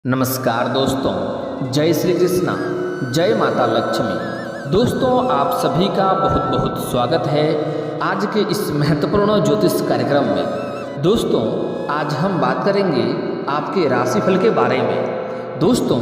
नमस्कार दोस्तों, जय श्री कृष्णा, जय माता लक्ष्मी। दोस्तों, आप सभी का बहुत बहुत स्वागत है आज के इस महत्वपूर्ण ज्योतिष कार्यक्रम में। दोस्तों, आज हम बात करेंगे आपके राशिफल के बारे में। दोस्तों,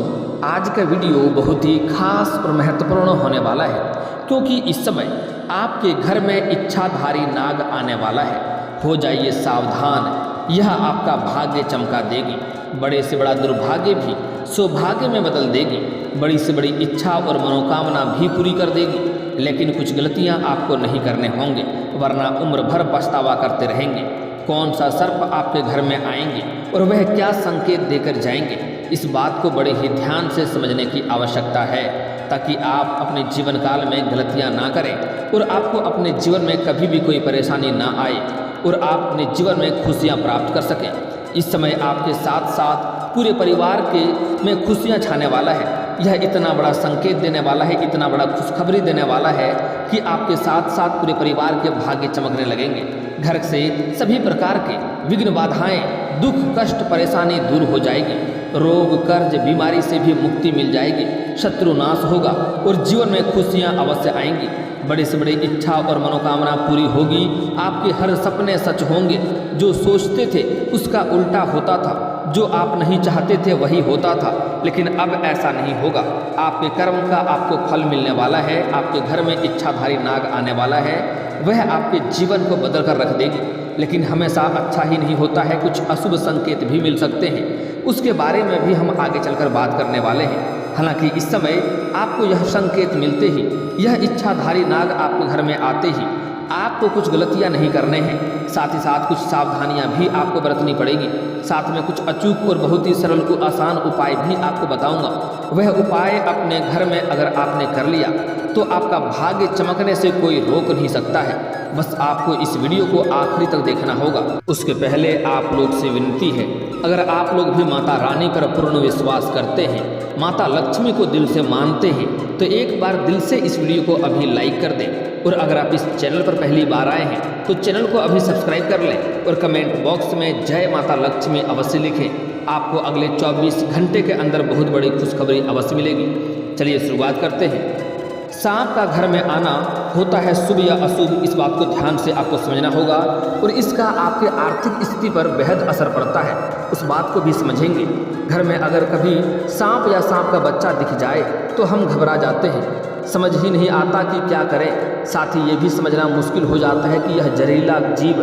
आज का वीडियो बहुत ही खास और महत्वपूर्ण होने वाला है, क्योंकि इस समय आपके घर में इच्छाधारी नाग आने वाला है। हो जाइए सावधान, यह आपका भाग्य चमका देगी। बड़े से बड़ा दुर्भाग्य भी सौभाग्य में बदल देगी। बड़ी से बड़ी इच्छा और मनोकामना भी पूरी कर देगी। लेकिन कुछ गलतियां आपको नहीं करने होंगे, वरना उम्र भर पछतावा करते रहेंगे। कौन सा सर्प आपके घर में आएंगे और वह क्या संकेत देकर जाएंगे, इस बात को बड़े ही ध्यान से समझने की आवश्यकता है, ताकि आप अपने जीवन काल में गलतियां ना करें और आपको अपने जीवन में कभी भी कोई परेशानी ना आए और आप अपने जीवन में खुशियां प्राप्त कर सकें। इस समय आपके साथ साथ पूरे परिवार के में खुशियां छाने वाला है। यह इतना बड़ा संकेत देने वाला है, इतना बड़ा खुशखबरी देने वाला है कि आपके साथ साथ पूरे परिवार के भाग्य चमकने लगेंगे। घर से सभी प्रकार के विघ्न बाधाएं, दुख कष्ट परेशानी दूर हो जाएगी। रोग कर्ज बीमारी से भी मुक्ति मिल जाएगी। शत्रु नाश होगा और जीवन में खुशियां अवश्य आएंगी। बड़े से बड़ी इच्छा और मनोकामना पूरी होगी। आपके हर सपने सच होंगे। जो सोचते थे उसका उल्टा होता था, जो आप नहीं चाहते थे वही होता था, लेकिन अब ऐसा नहीं होगा। आपके कर्म का आपको फल मिलने वाला है। आपके घर में इच्छाधारी नाग आने वाला है, वह आपके जीवन को बदल कर रख देगी। लेकिन हमेशा अच्छा ही नहीं होता है, कुछ अशुभ संकेत भी मिल सकते हैं। उसके बारे में भी हम आगे चलकर बात करने वाले हैं। हालांकि इस समय आपको यह संकेत मिलते ही, यह इच्छाधारी नाग आपके घर में आते ही आपको कुछ गलतियां नहीं करने हैं। साथ ही साथ कुछ सावधानियां भी आपको बरतनी पड़ेगी। साथ में कुछ अचूक और बहुत ही सरल को आसान उपाय भी आपको बताऊंगा। वह उपाय अपने घर में अगर आपने कर लिया तो आपका भाग्य चमकने से कोई रोक नहीं सकता है। बस आपको इस वीडियो को आखिरी तक देखना होगा। उसके पहले आप लोग से विनती है, अगर आप लोग भी माता रानी पर पूर्ण विश्वास करते हैं, माता लक्ष्मी को दिल से मानते हैं, तो एक बार दिल से इस वीडियो को अभी लाइक कर दें। और अगर आप इस चैनल पर पहली बार आए हैं तो चैनल को अभी सब्सक्राइब कर लें और कमेंट बॉक्स में जय माता लक्ष्मी अवश्य लिखें। आपको अगले 24 घंटे के अंदर बहुत बड़ी खुशखबरी अवश्य मिलेगी। चलिए शुरुआत करते हैं। सांप का घर में आना होता है शुभ या अशुभ, इस बात को ध्यान से आपको समझना होगा और इसका आपके आर्थिक स्थिति पर बेहद असर पड़ता है, उस बात को भी समझेंगे। घर में अगर कभी सांप या सांप का बच्चा दिख जाए तो हम घबरा जाते हैं, समझ ही नहीं आता कि क्या करें। साथ ही ये भी समझना मुश्किल हो जाता है कि यह जहरीला जीव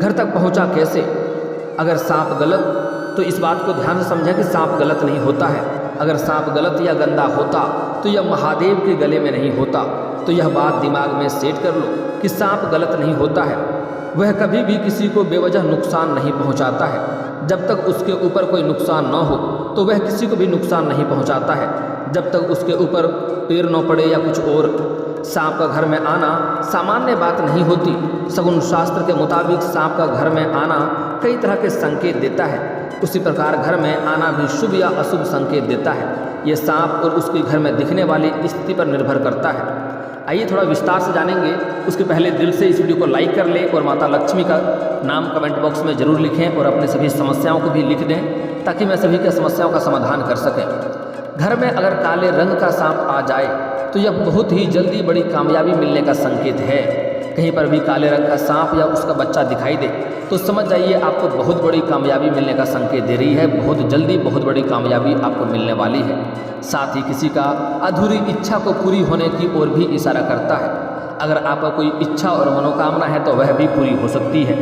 घर तक पहुंचा कैसे। अगर सांप गलत, तो इस बात को ध्यान से समझें कि सांप गलत नहीं होता है। अगर सांप गलत या गंदा होता तो यह महादेव के गले में नहीं होता। तो यह बात दिमाग में सेट कर लो कि सांप गलत नहीं होता है। वह कभी भी किसी को बेवजह नुकसान नहीं पहुंचाता है। जब तक उसके ऊपर कोई नुकसान न हो तो वह किसी को भी नुकसान नहीं पहुंचाता है, जब तक उसके ऊपर पैर न पड़े या कुछ और। सांप का घर में आना सामान्य बात नहीं होती। सगुन शास्त्र के मुताबिक सांप का घर में आना कई तरह के संकेत देता है। उसी प्रकार घर में आना भी शुभ या अशुभ संकेत देता है। ये सांप और उसके घर में दिखने वाली स्थिति पर निर्भर करता है। आइए थोड़ा विस्तार से जानेंगे। उसके पहले दिल से इस वीडियो को लाइक कर लें और माता लक्ष्मी का नाम कमेंट बॉक्स में ज़रूर लिखें और अपने सभी समस्याओं को भी लिख दें, ताकि मैं सभी की समस्याओं का समाधान कर सकें। घर में अगर काले रंग का सांप आ जाए तो यह बहुत ही जल्दी बड़ी कामयाबी मिलने का संकेत है। कहीं पर भी काले रंग का सांप या उसका बच्चा दिखाई दे तो समझ जाइए आपको बहुत बड़ी कामयाबी मिलने का संकेत दे रही है। बहुत जल्दी बहुत बड़ी कामयाबी आपको मिलने वाली है। साथ ही किसी का अधूरी इच्छा को पूरी होने की ओर भी इशारा करता है। अगर आपका कोई इच्छा और मनोकामना है तो वह भी पूरी हो सकती है।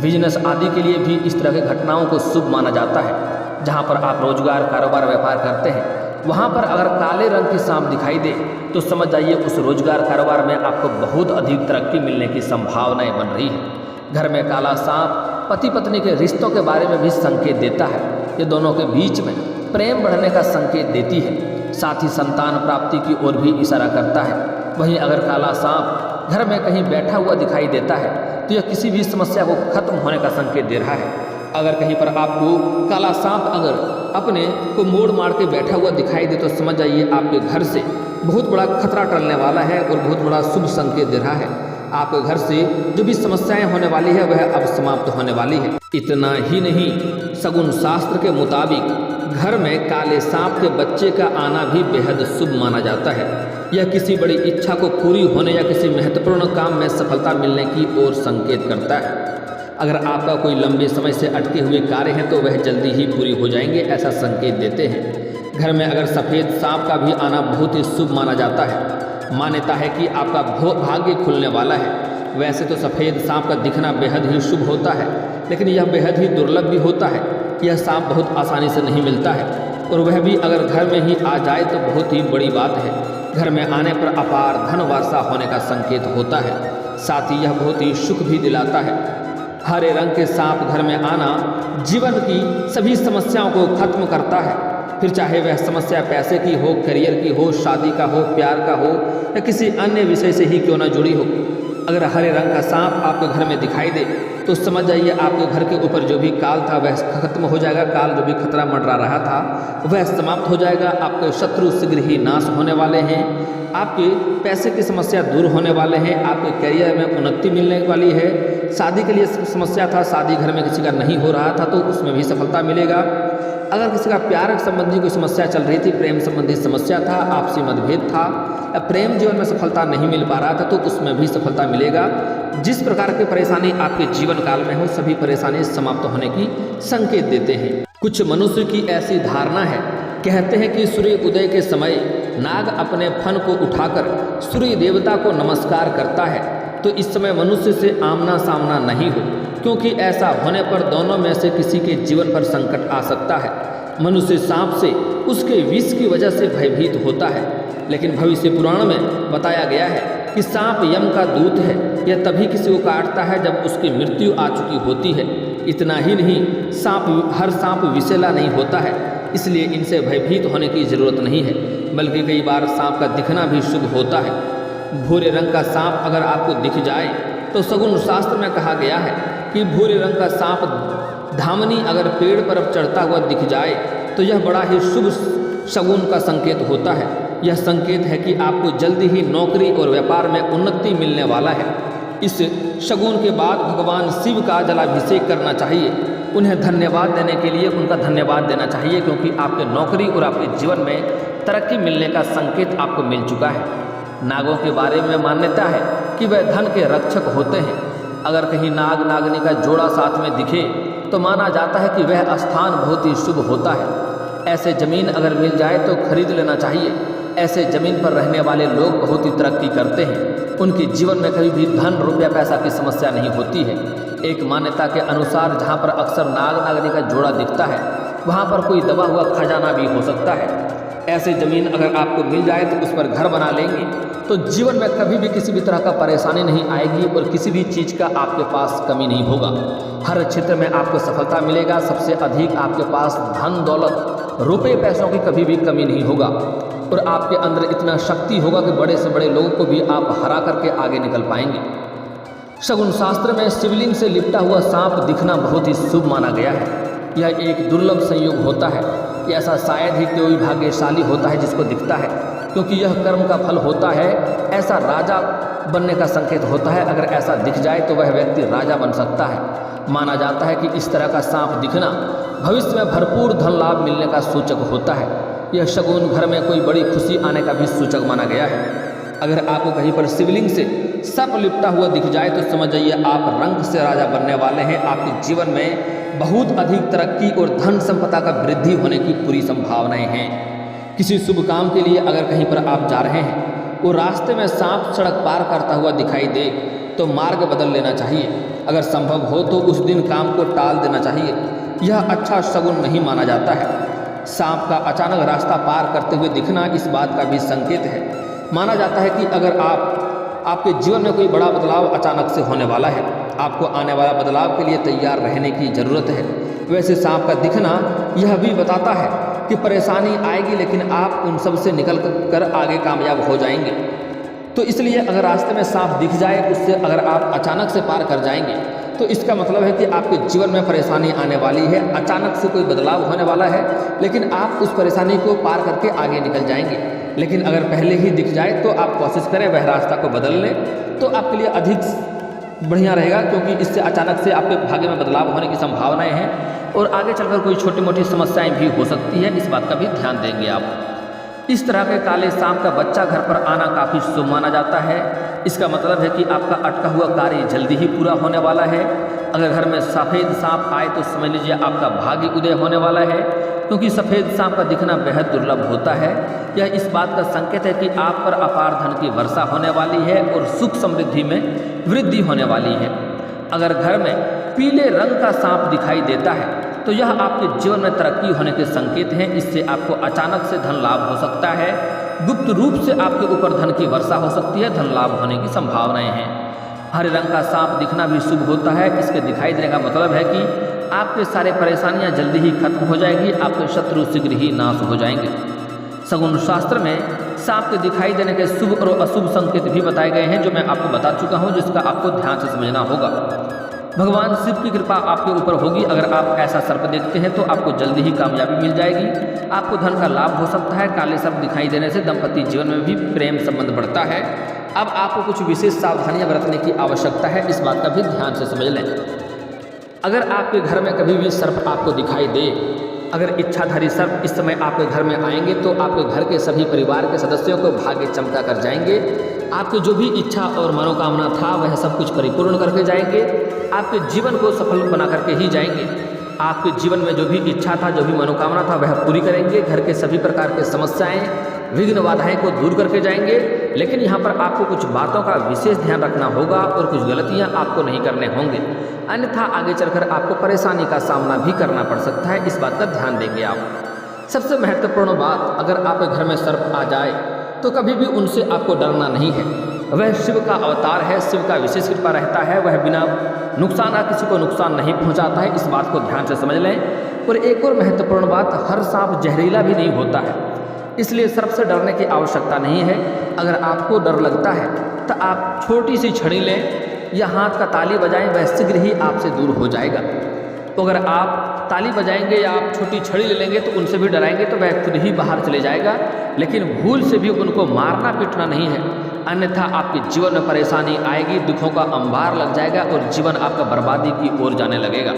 बिजनेस आदि के लिए भी इस तरह की घटनाओं को शुभ माना जाता है। जहाँ पर आप रोजगार कारोबार व्यापार करते हैं, वहाँ पर अगर काले रंग की सांप दिखाई दे तो समझ जाइए उस रोजगार कारोबार में आपको बहुत अधिक तरक्की मिलने की संभावनाएं बन रही है। घर में काला सांप पति पत्नी के रिश्तों के बारे में भी संकेत देता है। ये दोनों के बीच में प्रेम बढ़ने का संकेत देती है। साथ ही संतान प्राप्ति की ओर भी इशारा करता है। वहीं अगर काला सांप घर में कहीं बैठा हुआ दिखाई देता है तो यह किसी भी समस्या को खत्म होने का संकेत दे रहा है। अगर कहीं पर आपको काला सांप अगर अपने को मोड़ मार के बैठा हुआ दिखाई दे तो समझ जाइए आपके घर से बहुत बड़ा खतरा टलने वाला है और बहुत बड़ा शुभ संकेत दे रहा है। आपके घर से जो भी समस्याएं होने वाली है वह अब समाप्त होने वाली है। इतना ही नहीं, शगुन शास्त्र के मुताबिक घर में काले सांप के बच्चे का आना भी बेहद शुभ माना जाता है। यह किसी बड़ी इच्छा को पूरी होने या किसी महत्वपूर्ण काम में सफलता मिलने की ओर संकेत करता है। अगर आपका कोई लंबे समय से अटके हुए कार्य हैं तो वह जल्दी ही पूरी हो जाएंगे, ऐसा संकेत देते हैं। घर में अगर सफ़ेद सांप का भी आना बहुत ही शुभ माना जाता है। मान्यता है कि आपका भाग्य खुलने वाला है। वैसे तो सफ़ेद सांप का दिखना बेहद ही शुभ होता है, लेकिन यह बेहद ही दुर्लभ भी होता है। यह सांप बहुत आसानी से नहीं मिलता है, और वह भी अगर घर में ही आ जाए तो बहुत ही बड़ी बात है। घर में आने पर अपार धन वर्षा होने का संकेत होता है। साथ ही यह बहुत ही सुख भी दिलाता है। हरे रंग के सांप घर में आना जीवन की सभी समस्याओं को खत्म करता है, फिर चाहे वह समस्या पैसे की हो, करियर की हो, शादी का हो, प्यार का हो या किसी अन्य विषय से ही क्यों न जुड़ी हो। अगर हरे रंग का सांप आपके घर में दिखाई दे तो समझ जाइए आपके घर के ऊपर जो भी काल था वह खत्म हो जाएगा। काल जो भी खतरा मंडरा रहा था वह समाप्त हो जाएगा। आपके शत्रु शीघ्र ही नाश होने वाले हैं। आपके पैसे की समस्या दूर होने वाले हैं। आपके करियर में उन्नति मिलने वाली है। शादी के लिए समस्या था, शादी घर में किसी का नहीं हो रहा था तो उसमें भी सफलता मिलेगा। अगर किसी का प्यार संबंधी कोई समस्या चल रही थी, प्रेम संबंधी समस्या था, आपसी मतभेद था या प्रेम जीवन में सफलता नहीं मिल पा रहा था तो उसमें भी सफलता मिलेगा। जिस प्रकार की परेशानी आपके जीवन काल में हो सभी परेशानी समाप्त होने की संकेत देते हैं। कुछ मनुष्य की ऐसी धारणा है, कहते हैं कि सूर्य उदय के समय नाग अपने फन को उठाकर सूर्य देवता को नमस्कार करता है तो इस समय मनुष्य से आमना सामना नहीं हो, क्योंकि ऐसा होने पर दोनों में से किसी के जीवन पर संकट आ सकता है। मनुष्य सांप से उसके विष की वजह से भयभीत होता है, लेकिन भविष्य पुराण में बताया गया है कि सांप यम का दूत है। यह तभी किसी को काटता है जब उसकी मृत्यु आ चुकी होती है। इतना ही नहीं, हर सांप विषैला नहीं होता है, इसलिए इनसे भयभीत होने की जरूरत नहीं है, बल्कि कई बार सांप का दिखना भी शुभ होता है। भूरे रंग का सांप अगर आपको दिख जाए तो शगुन शास्त्र में कहा गया है कि भूरे रंग का सांप धामनी अगर पेड़ पर चढ़ता हुआ दिख जाए तो यह बड़ा ही शुभ शगुन का संकेत होता है। यह संकेत है कि आपको जल्दी ही नौकरी और व्यापार में उन्नति मिलने वाला है। इस शगुन के बाद भगवान शिव का जलाभिषेक करना चाहिए। उन्हें धन्यवाद देने के लिए उनका धन्यवाद देना चाहिए, क्योंकि आपके नौकरी और आपके जीवन में तरक्की मिलने का संकेत आपको मिल चुका है। नागों के बारे में मान्यता है कि वह धन के रक्षक होते हैं। अगर कहीं नाग नागनी का जोड़ा साथ में दिखे तो माना जाता है कि वह स्थान बहुत ही शुभ होता है। ऐसे जमीन अगर मिल जाए तो खरीद लेना चाहिए। ऐसे जमीन पर रहने वाले लोग बहुत ही तरक्की करते हैं। उनके जीवन में कभी भी धन रुपया पैसा की समस्या नहीं होती है। एक मान्यता के अनुसार जहाँ पर अक्सर नाग नागनी का जोड़ा दिखता है वहाँ पर कोई दबा हुआ खजाना भी हो सकता है। ऐसे ज़मीन अगर आपको मिल जाए तो उस पर घर बना लेंगे तो जीवन में कभी भी किसी भी तरह का परेशानी नहीं आएगी और किसी भी चीज़ का आपके पास कमी नहीं होगा। हर क्षेत्र में आपको सफलता मिलेगा। सबसे अधिक आपके पास धन दौलत रुपये पैसों की कभी भी कमी नहीं होगा और आपके अंदर इतना शक्ति होगा कि बड़े से बड़े लोगों को भी आप हरा करके आगे निकल पाएंगे। शगुन शास्त्र में शिवलिंग से लिपटा हुआ सांप दिखना बहुत ही शुभ माना गया है। यह एक दुर्लभ संयोग होता है। ऐसा शायद ही कोई भाग्यशाली होता है जिसको दिखता है, क्योंकि यह कर्म का फल होता है। ऐसा राजा बनने का संकेत होता है। अगर ऐसा दिख जाए तो वह व्यक्ति राजा बन सकता है। माना जाता है कि इस तरह का सांप दिखना भविष्य में भरपूर धन लाभ मिलने का सूचक होता है। यह शगुन घर में कोई बड़ी खुशी आने का भी सूचक माना गया है। अगर आपको कहीं पर शिवलिंग से सर्प लिपटा हुआ दिख जाए तो समझ जाइए आप रंग से राजा बनने वाले हैं। आपके जीवन में बहुत अधिक तरक्की और धन संपदा का वृद्धि होने की पूरी संभावनाएं हैं। किसी शुभ काम के लिए अगर कहीं पर आप जा रहे हैं और रास्ते में सांप सड़क पार करता हुआ दिखाई दे तो मार्ग बदल लेना चाहिए। अगर संभव हो तो उस दिन काम को टाल देना चाहिए। यह अच्छा शगुन नहीं माना जाता है। सांप का अचानक रास्ता पार करते हुए दिखना इस बात का भी संकेत है। माना जाता है कि अगर आपके जीवन में कोई बड़ा बदलाव अचानक से होने वाला है, आपको आने वाला बदलाव के लिए तैयार रहने की ज़रूरत है। वैसे सांप का दिखना यह भी बताता है कि परेशानी आएगी, लेकिन आप उन सब से निकल कर आगे कामयाब हो जाएंगे। तो इसलिए अगर रास्ते में सांप दिख जाए उससे अगर आप अचानक से पार कर जाएंगे तो इसका मतलब है कि आपके जीवन में परेशानी आने वाली है, अचानक से कोई बदलाव होने वाला है, लेकिन आप उस परेशानी को पार करके आगे निकल जाएंगे। लेकिन अगर पहले ही दिख जाए तो आप कोशिश करें वह रास्ता को बदल लें, तो आपके लिए अधिक बढ़िया रहेगा, क्योंकि इससे अचानक से आपके भाग्य में बदलाव होने की संभावनाएं हैं और आगे चलकर कोई छोटी मोटी समस्याएं भी हो सकती है। इस बात का भी ध्यान देंगे आप। इस तरह के काले सांप का बच्चा घर पर आना काफ़ी शुभ माना जाता है। इसका मतलब है कि आपका अटका हुआ कार्य जल्दी ही पूरा होने वाला है। अगर घर में सफ़ेद सांप आए तो समझ लीजिए आपका भाग्य उदय होने वाला है, क्योंकि सफ़ेद सांप का दिखना बेहद दुर्लभ होता है। यह इस बात का संकेत है कि आप पर अपार धन की वर्षा होने वाली है और सुख समृद्धि में वृद्धि होने वाली है। अगर घर में पीले रंग का सांप दिखाई देता है तो यह आपके जीवन में तरक्की होने के संकेत हैं। इससे आपको अचानक से धन लाभ हो सकता है। गुप्त रूप से आपके ऊपर धन की वर्षा हो सकती है, धन लाभ होने की संभावनाएं हैं। हरे रंग का सांप दिखना भी शुभ होता है। इसके दिखाई देने का मतलब है कि आपके सारे परेशानियां जल्दी ही खत्म हो जाएगी, आपके शत्रु शीघ्र ही नाश हो जाएंगे। शगुन शास्त्र में सांप के दिखाई देने के शुभ और अशुभ संकेत भी बताए गए हैं, जो मैं आपको बता चुका हूँ, जिसका आपको ध्यान से समझना होगा। भगवान शिव की कृपा आपके ऊपर होगी। अगर आप ऐसा सर्प देखते हैं तो आपको जल्दी ही कामयाबी मिल जाएगी, आपको धन का लाभ हो सकता है। काले सर्प दिखाई देने से दाम्पत्य जीवन में भी प्रेम संबंध बढ़ता है। अब आपको कुछ विशेष सावधानियां बरतने की आवश्यकता है, इस बात का भी ध्यान से समझ लें। अगर आपके घर में कभी भी सर्प आपको दिखाई दे, अगर इच्छाधारी सर्प इस समय आपके घर में आएंगे तो आपके घर के सभी परिवार के सदस्यों को भाग्य चमका कर जाएंगे। आपकी जो भी इच्छा और मनोकामना था वह सब कुछ परिपूर्ण करके जाएंगे, आपके जीवन को सफल बना करके ही जाएंगे। आपके जीवन में जो भी इच्छा था, जो भी मनोकामना था वह पूरी करेंगे। घर के सभी प्रकार के समस्याएं, विघ्न बाधाएं को दूर करके जाएंगे। लेकिन यहाँ पर आपको कुछ बातों का विशेष ध्यान रखना होगा और कुछ गलतियाँ आपको नहीं करने होंगे, अन्यथा आगे चलकर आपको परेशानी का सामना भी करना पड़ सकता है। इस बात का ध्यान देंगे आप। सबसे महत्वपूर्ण बात, अगर आपके घर में सर्प आ जाए तो कभी भी उनसे आपको डरना नहीं है। वह शिव का अवतार है, शिव का विशेष कृपा रहता है, वह बिना नुकसान का किसी को नुकसान नहीं पहुंचाता है। इस बात को ध्यान से समझ लें। और एक और महत्वपूर्ण बात, हर सांप जहरीला भी नहीं होता है, इसलिए सर्प से डरने की आवश्यकता नहीं है। अगर आपको डर लगता है तो आप छोटी सी छड़ी लें या हाथ का ताली बजाएं, वह शीघ्र ही आपसे दूर हो जाएगा। तो अगर आप ताली बजाएंगे या आप छोटी छड़ी ले लेंगे तो उनसे भी डराएंगे तो वह खुद ही बाहर चले जाएगा, लेकिन भूल से भी उनको मारना पीटना नहीं है, अन्यथा आपके जीवन में परेशानी आएगी, दुखों का अंबार लग जाएगा और जीवन आपका बर्बादी की ओर जाने लगेगा।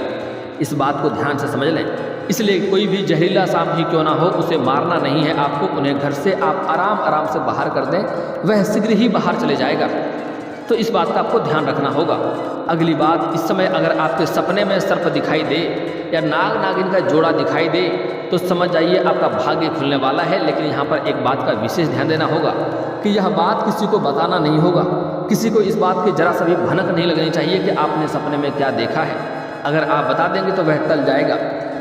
इस बात को ध्यान से समझ लें। इसलिए कोई भी जहरीला सांप ही क्यों ना हो, उसे मारना नहीं है आपको। उन्हें घर से आप आराम आराम से बाहर कर दें, वह शीघ्र ही बाहर चले जाएगा। तो इस बात का आपको ध्यान रखना होगा। अगली बात, इस समय अगर आपके सपने में सर्प दिखाई दे या नाग नागिन का जोड़ा दिखाई दे तो समझ जाइए आपका भाग्य खुलने वाला है। लेकिन यहाँ पर एक बात का विशेष ध्यान देना होगा कि यह बात किसी को बताना नहीं होगा। किसी को इस बात की जरा सा भी भनक नहीं लगनी चाहिए कि आपने सपने में क्या देखा है। अगर आप बता देंगे तो वह टल जाएगा।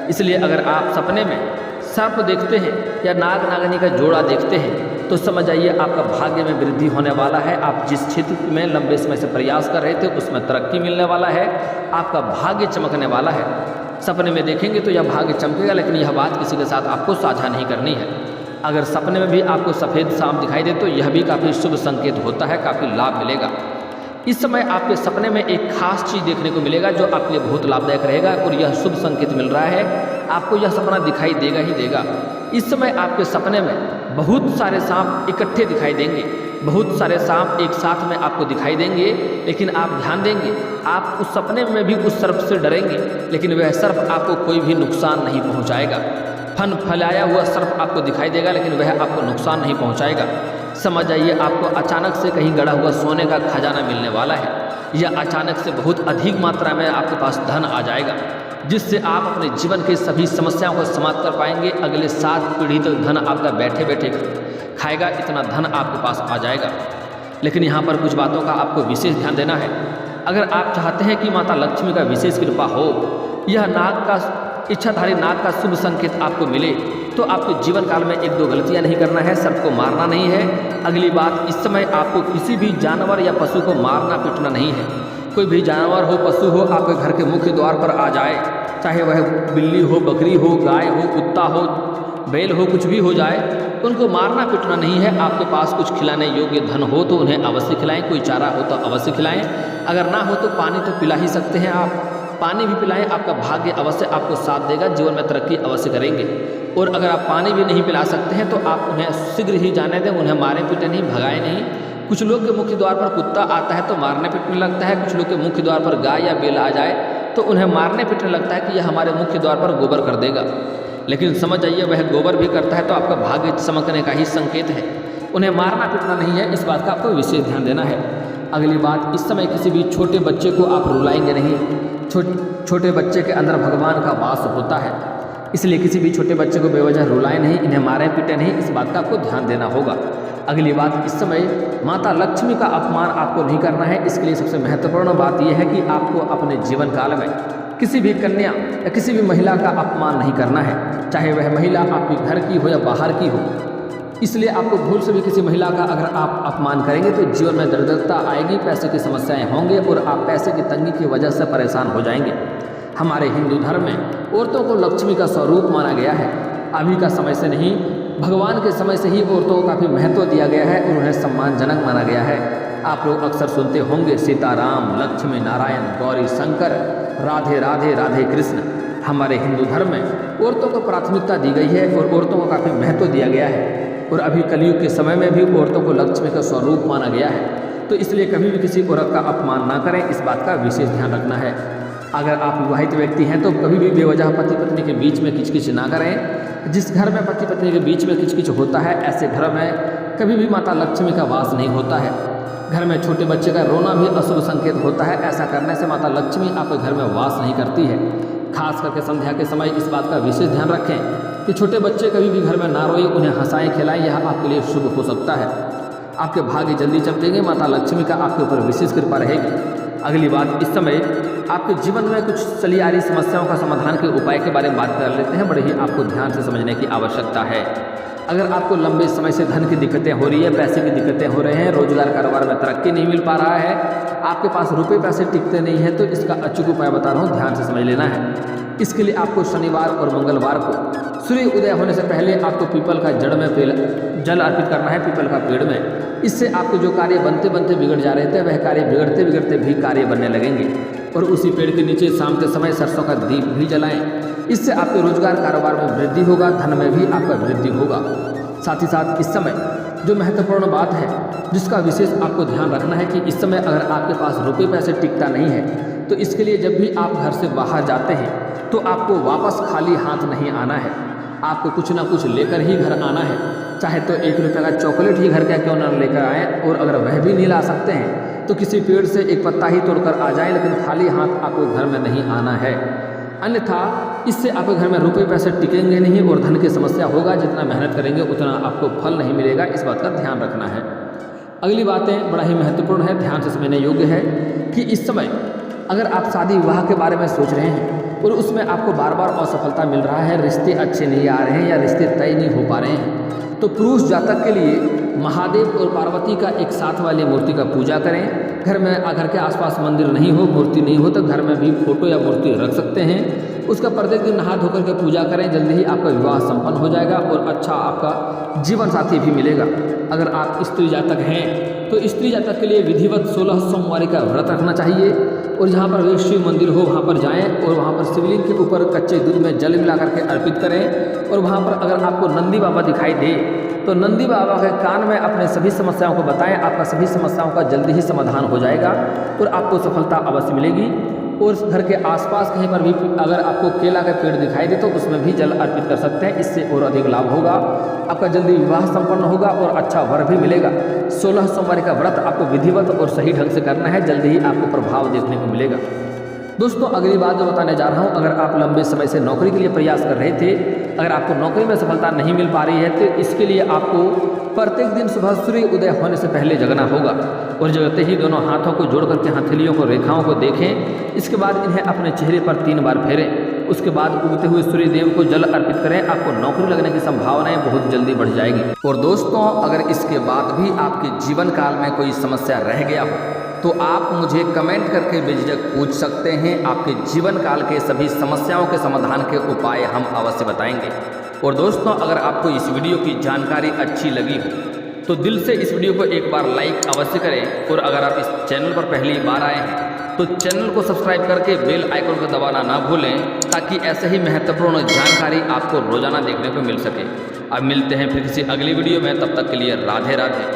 इसलिए अगर आप सपने में सर्प देखते हैं या नाग नागिनी का जोड़ा देखते हैं तो समझ जाइए आपका भाग्य में वृद्धि होने वाला है। आप जिस क्षेत्र में लंबे समय से प्रयास कर रहे थे उसमें तरक्की मिलने वाला है, आपका भाग्य चमकने वाला है। सपने में देखेंगे तो यह भाग्य चमकेगा, लेकिन यह बात किसी के साथ आपको साझा नहीं करनी है। अगर सपने में भी आपको सफ़ेद सांप दिखाई दे तो यह भी काफ़ी शुभ संकेत होता है, काफ़ी लाभ मिलेगा। इस समय आपके सपने में एक खास चीज़ देखने को मिलेगा जो आपके लिए बहुत लाभदायक रहेगा और यह शुभ संकेत मिल रहा है। आपको यह सपना दिखाई देगा ही देगा। इस समय आपके सपने में बहुत सारे सांप इकट्ठे दिखाई देंगे, बहुत सारे सांप एक साथ में आपको दिखाई देंगे। लेकिन आप ध्यान देंगे, आप उस सपने में भी उस सर्प से डरेंगे, लेकिन वह सर्प आपको कोई भी नुकसान नहीं पहुंचाएगा। फन फैलाया हुआ सर्प आपको दिखाई देगा, लेकिन वह आपको नुकसान नहीं पहुंचाएगा। समझ जाइए आपको अचानक से कहीं गड़ा हुआ सोने का खजाना मिलने वाला है, या अचानक से बहुत अधिक मात्रा में आपके पास धन आ जाएगा, जिससे आप अपने जीवन की सभी समस्याओं को समाप्त कर पाएंगे। अगले 7 पीढ़ी तक धन आपका बैठे बैठे खाएगा, इतना धन आपके पास आ जाएगा। लेकिन यहाँ पर कुछ बातों का आपको विशेष ध्यान देना है। अगर आप चाहते हैं कि माता लक्ष्मी का विशेष कृपा हो, यह नाग का इच्छाधारी नाग का शुभ संकेत आपको मिले, तो आपको जीवन काल में 1-2 गलतियां नहीं करना है, सर्प को मारना नहीं है। अगली बात, इस समय आपको किसी भी जानवर या पशु को मारना पीटना नहीं है। कोई भी जानवर हो, पशु हो, आपके घर के मुख्य द्वार पर आ जाए, चाहे वह बिल्ली हो, बकरी हो, गाय हो, कुत्ता हो, बैल हो, कुछ भी हो जाए, उनको मारना पीटना नहीं है। आपके पास कुछ खिलाने योग्य धन हो तो उन्हें अवश्य खिलाएं, कोई चारा हो तो अवश्य खिलाएं, अगर ना हो तो पानी तो पिला ही सकते हैं आप, पानी भी पिलाएं। आपका भाग्य अवश्य आपको साथ देगा, जीवन में तरक्की अवश्य करेंगे। और अगर आप पानी भी नहीं पिला सकते हैं तो आप उन्हें शीघ्र ही जाने दें, उन्हें मारे पीटे नहीं, भगाए नहीं। कुछ लोग के मुख्य द्वार पर कुत्ता आता है तो मारने पीटने लगता है, कुछ लोग के मुख्य द्वार पर गाय या बैल आ जाए तो उन्हें मारने पीटने लगता है कि यह हमारे मुख्य द्वार पर गोबर कर देगा। लेकिन समझ जाइए, वह गोबर भी करता है तो आपका भाग्य चमकने का ही संकेत है। उन्हें मारना पीटना नहीं है, इस बात का आपको विशेष ध्यान देना है। अगली बात, इस समय किसी भी छोटे बच्चे को आप रुलाएंगे नहीं। छोटे बच्चे के अंदर भगवान का वास होता है, इसलिए किसी भी छोटे बच्चे को बेवजह रुलाएं नहीं, इन्हें मारें पीटें नहीं, इस बात का आपको ध्यान देना होगा। अगली बात, इस समय माता लक्ष्मी का अपमान आपको नहीं करना है। इसके लिए सबसे महत्वपूर्ण बात यह है कि आपको अपने जीवन काल में किसी भी कन्या या किसी भी महिला का अपमान नहीं करना है, चाहे वह महिला आपके घर की हो या बाहर की हो। इसलिए आपको भूल से भी किसी महिला का अगर आप अपमान करेंगे तो जीवन में दरिद्रता आएगी, पैसे की समस्याएं होंगे और आप पैसे की तंगी की वजह से परेशान हो जाएंगे। हमारे हिंदू धर्म में औरतों को लक्ष्मी का स्वरूप माना गया है। अभी का समय से नहीं, भगवान के समय से ही औरतों को काफ़ी महत्व दिया गया है और उन्हें सम्मानजनक माना गया है। आप लोग अक्सर सुनते होंगे सीताराम, लक्ष्मी नारायण, गौरी शंकर, राधे राधे, राधे कृष्ण। हमारे हिंदू धर्म में औरतों को प्राथमिकता दी गई है और औरतों को काफ़ी महत्व दिया गया है। और अभी कलयुग के समय में भी औरतों को लक्ष्मी का स्वरूप माना गया है। तो इसलिए कभी भी किसी औरत का अपमान ना करें, इस बात का विशेष ध्यान रखना है। अगर आप विवाहित व्यक्ति हैं तो कभी भी बेवजह पति पत्नी के बीच में किचकिच ना करें। जिस घर में पति पत्नी के बीच में किचकिच होता है, ऐसे घर में कभी भी माता लक्ष्मी का वास नहीं होता है। घर में छोटे बच्चे का रोना भी अशुभ संकेत होता है, ऐसा करने से माता लक्ष्मी आपके घर में वास नहीं करती है। खास करके संध्या के समय इस बात का विशेष ध्यान रखें कि छोटे बच्चे कभी भी घर में ना रोए, उन्हें हंसाएं खिलाएं, यह आपके लिए शुभ हो सकता है। आपके भाग्य जल्दी चमकेंगे, माता लक्ष्मी का आपके ऊपर विशेष कृपा रहेगी। अगली बात, इस समय आपके जीवन में कुछ चली आ रही समस्याओं का समाधान के उपाय के बारे में बात कर लेते हैं। बड़े ही आपको ध्यान से समझने की आवश्यकता है। अगर आपको लंबे समय से धन की दिक्कतें हो रही है, पैसे की दिक्कतें हो रहे हैं, रोजगार कारोबार में तरक्की नहीं मिल पा रहा है, आपके पास रुपए पैसे टिकते नहीं है, तो इसका अचूक उपाय बता रहा हूँ, ध्यान से समझ लेना है। इसके लिए आपको शनिवार और मंगलवार को सूर्य उदय होने से पहले आपको पीपल का जड़ में जल अर्पित करना है, पीपल का पेड़ में। इससे आपके जो कार्य बनते बनते बिगड़ जा रहे थे, वह कार्य बिगड़ते बिगड़ते भी कार्य बनने लगेंगे। और उसी पेड़ के नीचे शाम के समय सरसों का दीप भी जलाएं। इससे आपके रोजगार कारोबार में वृद्धि होगा, धन में भी आपका वृद्धि होगा। साथ ही साथ इस समय जो महत्वपूर्ण बात है जिसका विशेष आपको ध्यान रखना है कि इस समय अगर आपके पास रुपये पैसे टिकता नहीं है, तो इसके लिए जब भी आप घर से बाहर जाते हैं तो आपको वापस खाली हाथ नहीं आना है। आपको कुछ ना कुछ लेकर ही घर आना है। चाहे तो 1 रुपये का चॉकलेट ही घर का क्यों ना लेकर आएँ, और अगर वह भी नहीं ला सकते हैं तो किसी पेड़ से एक पत्ता ही तोड़कर आ जाएं, लेकिन खाली हाथ आपको घर में नहीं आना है। अन्यथा इससे आपके घर में रुपये पैसे टिकेंगे नहीं और धन की समस्या होगा। जितना मेहनत करेंगे उतना आपको फल नहीं मिलेगा, इस बात का ध्यान रखना है। अगली बातें बड़ा ही महत्वपूर्ण है, ध्यान से समझने योग्य है कि इस समय अगर आप शादी विवाह के बारे में सोच रहे हैं और उसमें आपको बार बार असफलता मिल रहा है, रिश्ते अच्छे नहीं आ रहे हैं या रिश्ते तय नहीं हो पा रहे हैं, तो पुरुष जातक के लिए महादेव और पार्वती का एक साथ वाली मूर्ति का पूजा करें। घर में घर के आसपास मंदिर नहीं हो, मूर्ति नहीं हो, तो घर में भी फोटो या मूर्ति रख सकते हैं। उसका प्रत्येक दिन नहा धोकर के पूजा करें, जल्दी ही आपका विवाह संपन्न हो जाएगा और अच्छा आपका जीवन साथी भी मिलेगा। अगर आप स्त्री जातक हैं तो स्त्री जातक के लिए विधिवत 16 सोमवारी का व्रत रखना चाहिए और जहाँ पर शिव मंदिर हो वहाँ पर जाएं और वहाँ पर शिवलिंग के ऊपर कच्चे दूध में जल मिला करके अर्पित करें। और वहाँ पर अगर आपको नंदी बाबा दिखाई दे तो नंदी बाबा के कान में अपने सभी समस्याओं को बताएं, आपका सभी समस्याओं का जल्दी ही समाधान हो जाएगा और आपको सफलता अवश्य मिलेगी। और घर के आसपास कहीं पर भी अगर आपको केला का पेड़ दिखाई दे तो उसमें भी जल अर्पित कर सकते हैं, इससे और अधिक लाभ होगा। आपका जल्दी विवाह संपन्न होगा और अच्छा वर भी मिलेगा। 16 सोमवार का व्रत आपको विधिवत और सही ढंग से करना है, जल्दी ही आपको प्रभाव देखने को मिलेगा। दोस्तों, अगली बात जो बताने जा रहा हूँ, अगर आप लंबे समय से नौकरी के लिए प्रयास कर रहे थे, अगर आपको नौकरी में सफलता नहीं मिल पा रही है, तो इसके लिए आपको प्रत्येक दिन सुबह सूर्य उदय होने से पहले जगना होगा और जगते ही दोनों हाथों को जोड़ करके हथेलियों को रेखाओं को देखें। इसके बाद इन्हें अपने चेहरे पर 3 बार फेरें। उसके बाद उगते हुए सूर्य देव को जल अर्पित करें। आपको नौकरी लगने की संभावनाएं बहुत जल्दी बढ़ जाएगी। और दोस्तों, अगर इसके बाद भी आपके जीवन काल में कोई समस्या रह गया हो तो आप मुझे कमेंट करके बेझिझक पूछ सकते हैं। आपके जीवन काल के सभी समस्याओं के समाधान के उपाय हम अवश्य बताएंगे। और दोस्तों, अगर आपको इस वीडियो की जानकारी अच्छी लगी हो तो दिल से इस वीडियो को एक बार लाइक अवश्य करें। और अगर आप इस चैनल पर पहली बार आए हैं तो चैनल को सब्सक्राइब करके बेल आइकन को दबाना ना भूलें, ताकि ऐसे ही महत्वपूर्ण जानकारी आपको रोजाना देखने को मिल सके। अब मिलते हैं फिर किसी अगली वीडियो में, तब तक के लिए राधे राधे।